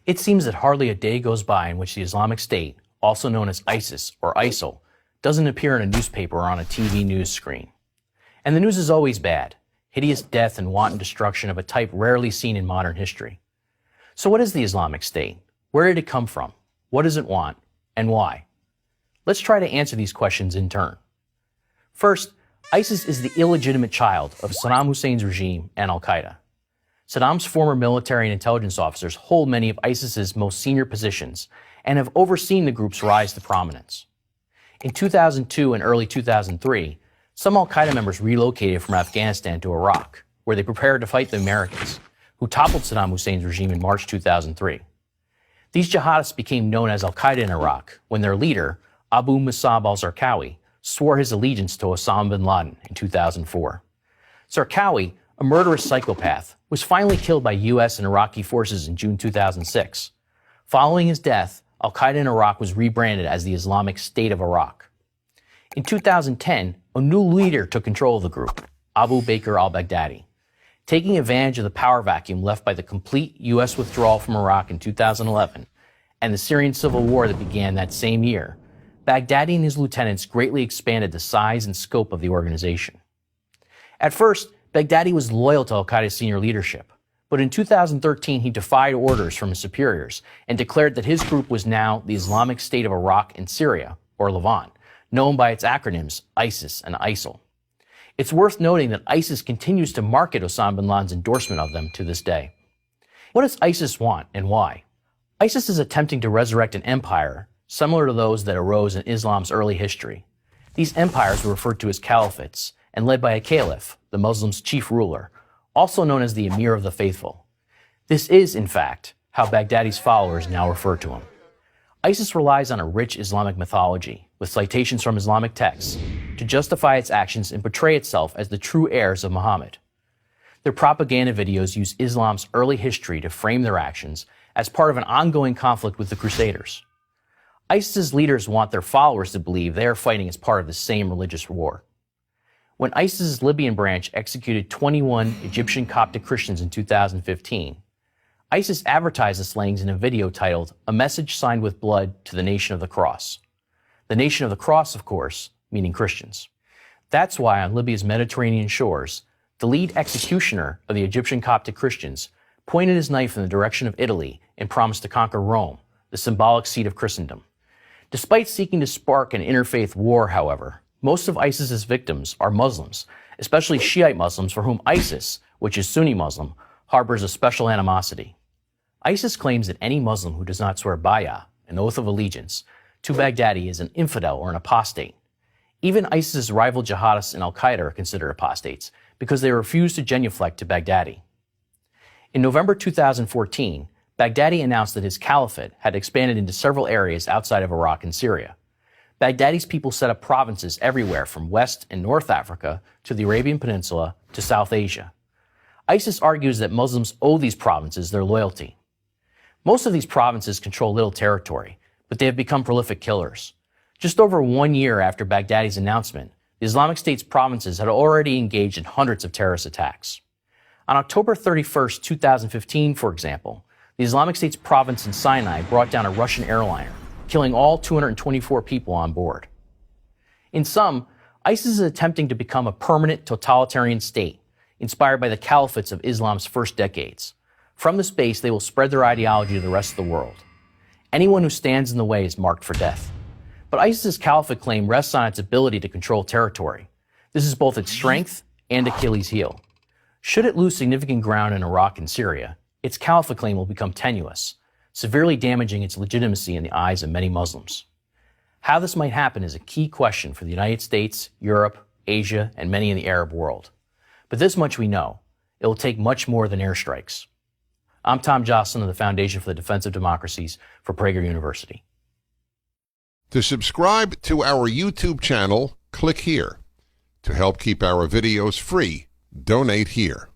It seems that hardly a day goes by in which the Islamic State, also known as ISIS or ISIL, doesn't appear in a newspaper or on a TV news screen. And the news is always bad: hideous death and wanton destruction of a type rarely seen in modern history. So what is the Islamic State? Where did it come from? What does it want? And why? Let's try to answer these questions in turn. First, ISIS is the illegitimate child of Saddam Hussein's regime and al-Qaeda. Saddam's former military and intelligence officers hold many of ISIS's most senior positions and have overseen the group's rise to prominence. In 2002 and early 2003, some al-Qaeda members relocated from Afghanistan to Iraq, where they prepared to fight the Americans, who toppled Saddam Hussein's regime in March 2003. These jihadists became known as al-Qaeda in Iraq when their leader, Abu Musab al-Zarqawi, swore his allegiance to Osama bin Laden in 2004. Zarqawi, a murderous psychopath, was finally killed by U.S. and Iraqi forces in June 2006. Following his death, al-Qaeda in Iraq was rebranded as the Islamic State of Iraq. In 2010, a new leader took control of the group, Abu Bakr al-Baghdadi. Taking advantage of the power vacuum left by the complete U.S. withdrawal from Iraq in 2011 and the Syrian civil war that began that same year, Baghdadi and his lieutenants greatly expanded the size and scope of the organization. At first, Baghdadi was loyal to al-Qaeda's senior leadership, but in 2013 he defied orders from his superiors and declared that his group was now the Islamic State of Iraq and Syria, or Levant, known by its acronyms ISIS and ISIL. It's worth noting that ISIS continues to market Osama bin Laden's endorsement of them to this day. What does ISIS want and why? ISIS is attempting to resurrect an empire similar to those that arose in Islam's early history. These empires were referred to as caliphates and led by a caliph, the Muslims' chief ruler, also known as the Emir of the Faithful. This is, in fact, how Baghdadi's followers now refer to him. ISIS relies on a rich Islamic mythology, with citations from Islamic texts, to justify its actions and portray itself as the true heirs of Muhammad. Their propaganda videos use Islam's early history to frame their actions as part of an ongoing conflict with the Crusaders. ISIS's leaders want their followers to believe they are fighting as part of the same religious war. When ISIS's Libyan branch executed 21 Egyptian Coptic Christians in 2015, ISIS advertised the slayings in a video titled "A Message Signed with Blood to the Nation of the Cross." The Nation of the Cross, of course, meaning Christians. That's why on Libya's Mediterranean shores, the lead executioner of the Egyptian Coptic Christians pointed his knife in the direction of Italy and promised to conquer Rome, the symbolic seat of Christendom. Despite seeking to spark an interfaith war, however, most of ISIS's victims are Muslims, especially Shiite Muslims for whom ISIS, which is Sunni Muslim, harbors a special animosity. ISIS claims that any Muslim who does not swear bay'ah, an oath of allegiance, to Baghdadi is an infidel or an apostate. Even ISIS's rival jihadists and al-Qaeda are considered apostates because they refuse to genuflect to Baghdadi. In November 2014, Baghdadi announced that his caliphate had expanded into several areas outside of Iraq and Syria. Baghdadi's people set up provinces everywhere from West and North Africa to the Arabian Peninsula to South Asia. ISIS argues that Muslims owe these provinces their loyalty. Most of these provinces control little territory, but they have become prolific killers. Just over 1 year after Baghdadi's announcement, the Islamic State's provinces had already engaged in hundreds of terrorist attacks. On October 31, 2015, for example, the Islamic State's province in Sinai brought down a Russian airliner, killing all 224 people on board. In sum, ISIS is attempting to become a permanent totalitarian state, inspired by the caliphates of Islam's first decades. From this base, they will spread their ideology to the rest of the world. Anyone who stands in the way is marked for death. But ISIS's caliphate claim rests on its ability to control territory. This is both its strength and Achilles' heel. Should it lose significant ground in Iraq and Syria, its caliphate claim will become tenuous, severely damaging its legitimacy in the eyes of many Muslims. How this might happen is a key question for the United States, Europe, Asia, and many in the Arab world. But this much we know: it will take much more than airstrikes. I'm Tom Jocelyn of the Foundation for the Defense of Democracies for Prager University. To subscribe to our YouTube channel, click here. To help keep our videos free, donate here.